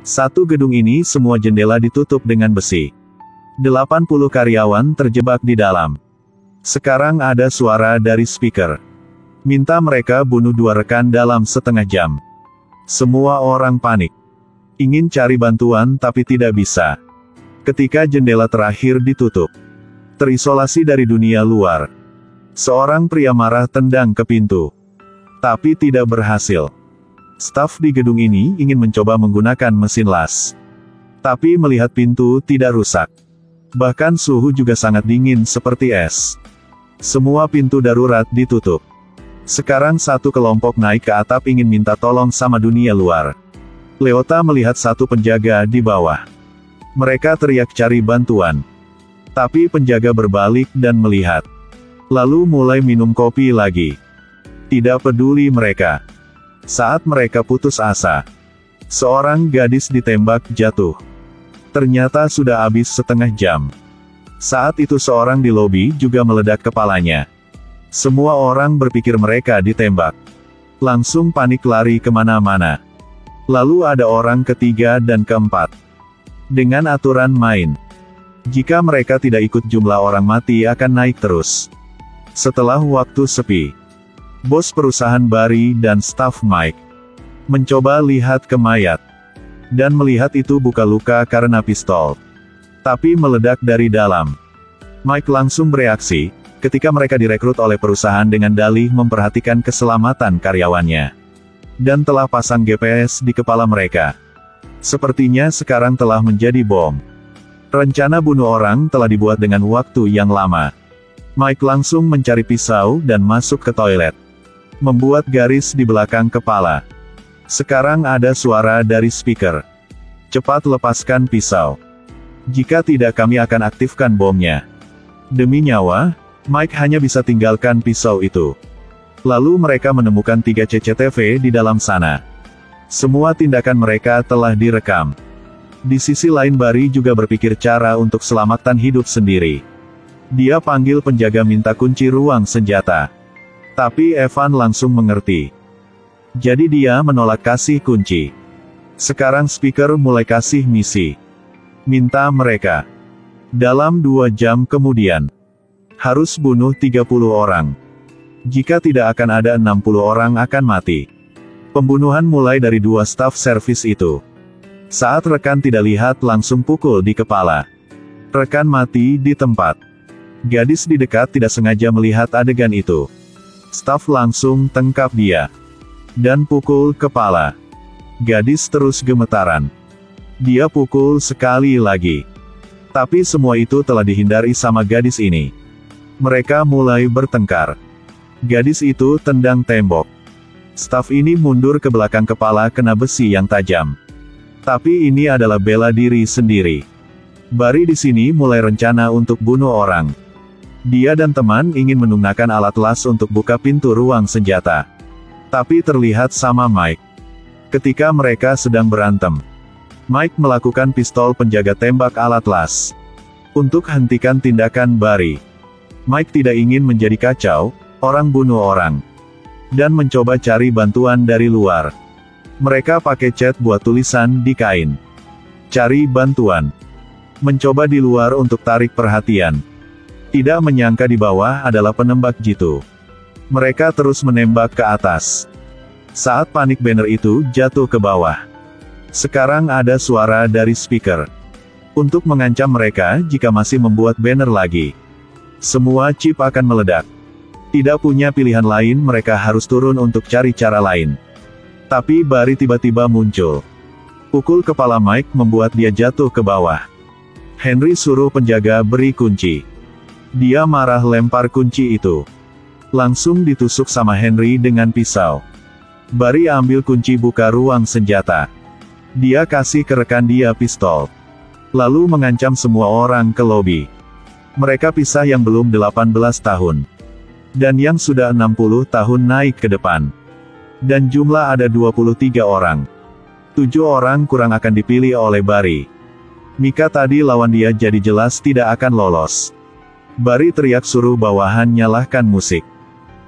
Satu gedung ini semua jendela ditutup dengan besi. 80 karyawan terjebak di dalam. Sekarang ada suara dari speaker. Minta mereka bunuh 2 rekan dalam setengah jam. Semua orang panik. Ingin cari bantuan tapi tidak bisa. Ketika jendela terakhir ditutup. Terisolasi dari dunia luar. Seorang pria marah tendang ke pintu. Tapi tidak berhasil. Staf di gedung ini ingin mencoba menggunakan mesin las. Tapi melihat pintu tidak rusak. Bahkan suhu juga sangat dingin seperti es. Semua pintu darurat ditutup. Sekarang satu kelompok naik ke atap ingin minta tolong sama dunia luar. Leota melihat satu penjaga di bawah. Mereka teriak cari bantuan. Tapi penjaga berbalik dan melihat. Lalu mulai minum kopi lagi. Tidak peduli mereka. Saat mereka putus asa. Seorang gadis ditembak jatuh. Ternyata sudah habis setengah jam. Saat itu seorang di lobi juga meledak kepalanya. Semua orang berpikir mereka ditembak. Langsung panik lari kemana-mana. Lalu ada orang ketiga dan keempat. Dengan aturan main. Jika mereka tidak ikut jumlah orang mati akan naik terus. Setelah waktu sepi. Bos perusahaan Barry dan staf Mike. Mencoba lihat ke mayat. Dan melihat itu bukan luka karena pistol. Tapi meledak dari dalam. Mike langsung bereaksi, ketika mereka direkrut oleh perusahaan dengan dalih memperhatikan keselamatan karyawannya. Dan telah pasang GPS di kepala mereka. Sepertinya sekarang telah menjadi bom. Rencana bunuh orang telah dibuat dengan waktu yang lama. Mike langsung mencari pisau dan masuk ke toilet. Membuat garis di belakang kepala. Sekarang ada suara dari speaker. Cepat lepaskan pisau. Jika tidak kami akan aktifkan bomnya. Demi nyawa, Mike hanya bisa tinggalkan pisau itu. Lalu mereka menemukan 3 CCTV di dalam sana. Semua tindakan mereka telah direkam. Di sisi lain Barry juga berpikir cara untuk selamatkan hidup sendiri. Dia panggil penjaga minta kunci ruang senjata. Tapi Evan langsung mengerti. Jadi dia menolak kasih kunci. Sekarang speaker mulai kasih misi. Minta mereka. Dalam 2 jam kemudian. Harus bunuh 30 orang. Jika tidak akan ada 60 orang akan mati. Pembunuhan mulai dari 2 staf servis itu. Saat rekan tidak lihat langsung pukul di kepala. Rekan mati di tempat. Gadis di dekat tidak sengaja melihat adegan itu. Staf langsung tangkap dia. Dan pukul kepala. Gadis terus gemetaran. Dia pukul sekali lagi. Tapi semua itu telah dihindari sama gadis ini. Mereka mulai bertengkar. Gadis itu tendang tembok. Staf ini mundur ke belakang kepala kena besi yang tajam. Tapi ini adalah bela diri sendiri. Barry di sini mulai rencana untuk bunuh orang. Dia dan teman ingin menggunakan alat las untuk buka pintu ruang senjata. Tapi terlihat sama Mike. Ketika mereka sedang berantem. Mike melakukan pistol penjaga tembak alat las. Untuk hentikan tindakan Barry. Mike tidak ingin menjadi kacau, orang bunuh orang. Dan mencoba cari bantuan dari luar. Mereka pakai cat buat tulisan di kain. Cari bantuan. Mencoba di luar untuk tarik perhatian. Tidak menyangka di bawah adalah penembak jitu. Mereka terus menembak ke atas. Saat panik banner itu jatuh ke bawah. Sekarang ada suara dari speaker. Untuk mengancam mereka jika masih membuat banner lagi. Semua chip akan meledak. Tidak punya pilihan lain mereka harus turun untuk cari cara lain. Tapi Barry tiba-tiba muncul. Pukul kepala Mike membuat dia jatuh ke bawah. Henry suruh penjaga beri kunci. Dia marah lempar kunci itu. Langsung ditusuk sama Henry dengan pisau. Barry ambil kunci buka ruang senjata. Dia kasih ke rekan dia pistol. Lalu mengancam semua orang ke lobi. Mereka pisah yang belum 18 tahun. Dan yang sudah 60 tahun naik ke depan. Dan jumlah ada 23 orang. 7 orang kurang akan dipilih oleh Barry. Mika tadi lawan dia jadi jelas tidak akan lolos. Barry teriak suruh bawahan nyalahkan musik.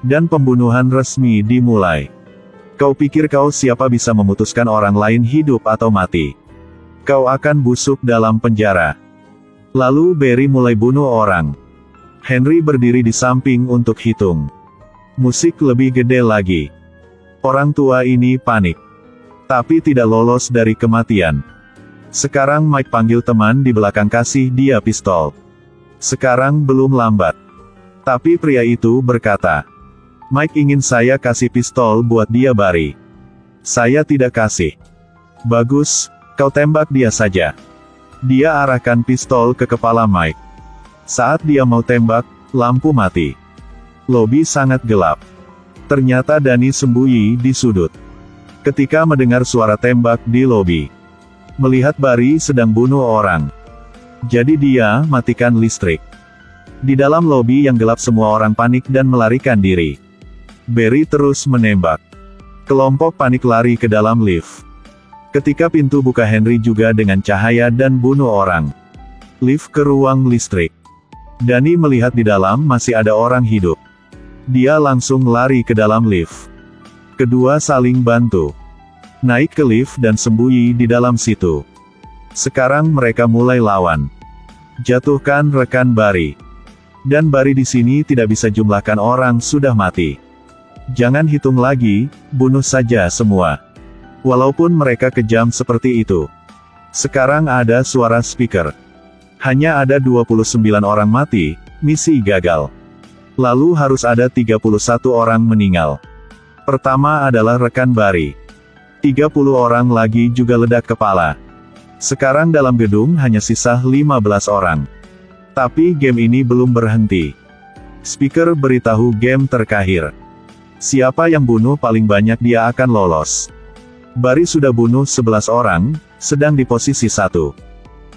Dan pembunuhan resmi dimulai. Kau pikir kau siapa bisa memutuskan orang lain hidup atau mati? Kau akan busuk dalam penjara. Lalu Barry mulai bunuh orang. Henry berdiri di samping untuk hitung. Musik lebih gede lagi. Orang tua ini panik. Tapi tidak lolos dari kematian. Sekarang Mike panggil teman di belakang kasih dia pistol. Sekarang belum lambat. Tapi pria itu berkata, Mike ingin saya kasih pistol buat dia Barry. Saya tidak kasih. Bagus, kau tembak dia saja. Dia arahkan pistol ke kepala Mike. Saat dia mau tembak, lampu mati. Lobi sangat gelap. Ternyata Danny sembunyi di sudut. Ketika mendengar suara tembak di lobi, melihat Barry sedang bunuh orang. Jadi dia matikan listrik. Di dalam lobi yang gelap semua orang panik dan melarikan diri. Barry terus menembak. Kelompok panik lari ke dalam lift. Ketika pintu buka Henry juga dengan cahaya dan bunuh orang. Lift ke ruang listrik. Danny melihat di dalam masih ada orang hidup. Dia langsung lari ke dalam lift. Kedua saling bantu. Naik ke lift dan sembunyi di dalam situ. Sekarang mereka mulai lawan. Jatuhkan rekan Barry. Dan Barry di sini tidak bisa jumlahkan orang sudah mati. Jangan hitung lagi, bunuh saja semua. Walaupun mereka kejam seperti itu. Sekarang ada suara speaker. Hanya ada 29 orang mati, misi gagal. Lalu harus ada 31 orang meninggal. Pertama adalah rekan Barry. 30 orang lagi juga ledak kepala. Sekarang dalam gedung hanya sisa 15 orang. Tapi game ini belum berhenti. Speaker beritahu game terakhir. Siapa yang bunuh paling banyak dia akan lolos. Barry sudah bunuh 11 orang, sedang di posisi 1.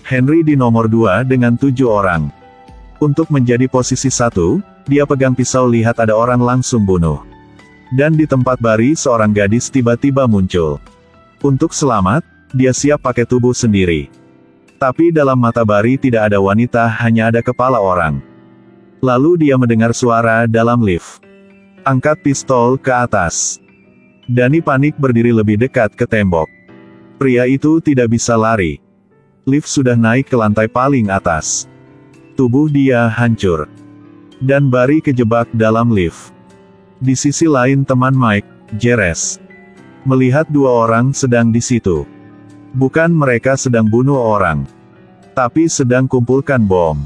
Henry di nomor 2 dengan 7 orang. Untuk menjadi posisi 1, dia pegang pisau lihat ada orang langsung bunuh. Dan di tempat Barry seorang gadis tiba-tiba muncul. Untuk selamat, dia siap pakai tubuh sendiri. Tapi dalam mata Barry tidak ada wanita, hanya ada kepala orang. Lalu dia mendengar suara dalam lift. Angkat pistol ke atas. Danny panik berdiri lebih dekat ke tembok. Pria itu tidak bisa lari. Lift sudah naik ke lantai paling atas. Tubuh dia hancur. Dan Barry kejebak dalam lift. Di sisi lain teman Mike, Jerez, melihat dua orang sedang di situ. Bukan mereka sedang bunuh orang. Tapi sedang kumpulkan bom.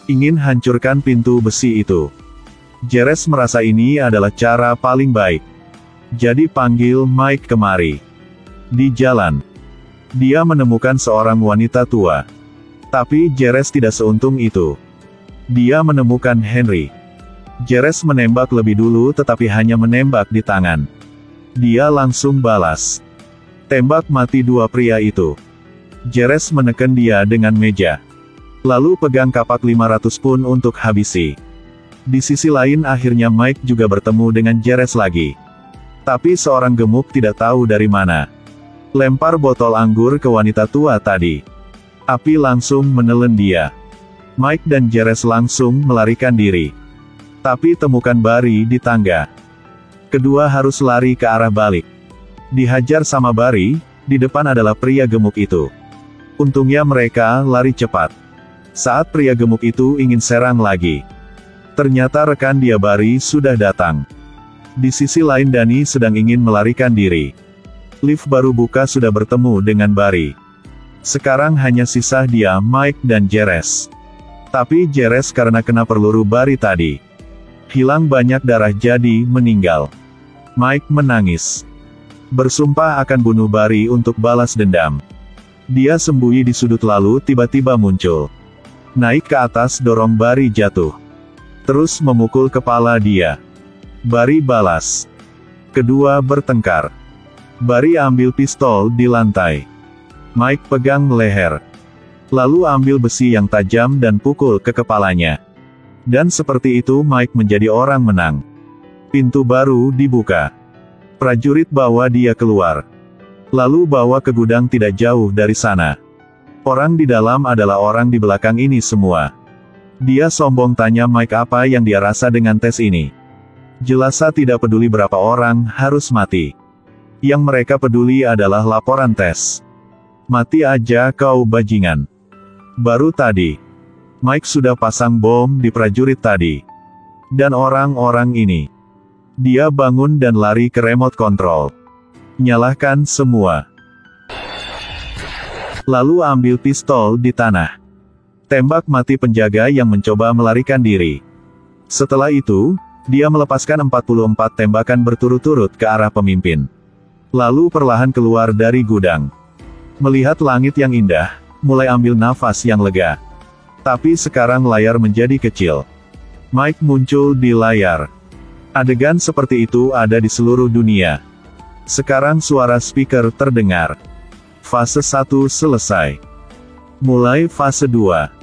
Ingin hancurkan pintu besi itu. Jerez merasa ini adalah cara paling baik. Jadi panggil Mike kemari. Di jalan, dia menemukan seorang wanita tua. Tapi Jerez tidak seuntung itu. Dia menemukan Henry. Jerez menembak lebih dulu tetapi hanya menembak di tangan. Dia langsung balas. Tembak mati dua pria itu. Jerez menekan dia dengan meja. Lalu pegang kapak 500 pun untuk habisi. Di sisi lain akhirnya Mike juga bertemu dengan Jerez lagi. Tapi seorang gemuk tidak tahu dari mana. Lempar botol anggur ke wanita tua tadi. Api langsung menelan dia. Mike dan Jerez langsung melarikan diri. Tapi temukan Barry di tangga. Kedua harus lari ke arah balik. Dihajar sama Barry, di depan adalah pria gemuk itu. Untungnya mereka lari cepat. Saat pria gemuk itu ingin serang lagi. Ternyata rekan dia Barry sudah datang. Di sisi lain Danny sedang ingin melarikan diri. Lift baru buka sudah bertemu dengan Barry. Sekarang hanya sisa dia, Mike dan Jerez. Tapi Jerez karena kena peluru Barry tadi. Hilang banyak darah jadi meninggal. Mike menangis. Bersumpah akan bunuh Barry untuk balas dendam. Dia sembunyi di sudut lalu tiba-tiba muncul. Naik ke atas dorong Barry jatuh. Terus memukul kepala dia. Barry balas. Kedua bertengkar. Barry ambil pistol di lantai. Mike pegang leher. Lalu ambil besi yang tajam dan pukul ke kepalanya. Dan seperti itu Mike menjadi orang menang. Pintu baru dibuka. Prajurit bawa dia keluar. Lalu bawa ke gudang tidak jauh dari sana. Orang di dalam adalah orang di belakang ini semua. Dia sombong tanya Mike apa yang dia rasa dengan tes ini. Jelasa tidak peduli berapa orang harus mati. Yang mereka peduli adalah laporan tes. Mati aja kau bajingan. Baru tadi, Mike sudah pasang bom di prajurit tadi. Dan orang-orang ini. Dia bangun dan lari ke remote control. Nyalakan semua. Lalu ambil pistol di tanah. Tembak mati penjaga yang mencoba melarikan diri. Setelah itu, dia melepaskan 44 tembakan berturut-turut ke arah pemimpin. Lalu perlahan keluar dari gudang. Melihat langit yang indah, mulai ambil nafas yang lega. Tapi sekarang layar menjadi kecil. Mike muncul di layar. Adegan seperti itu ada di seluruh dunia. Sekarang suara speaker terdengar. Fase 1 selesai. Mulai fase 2.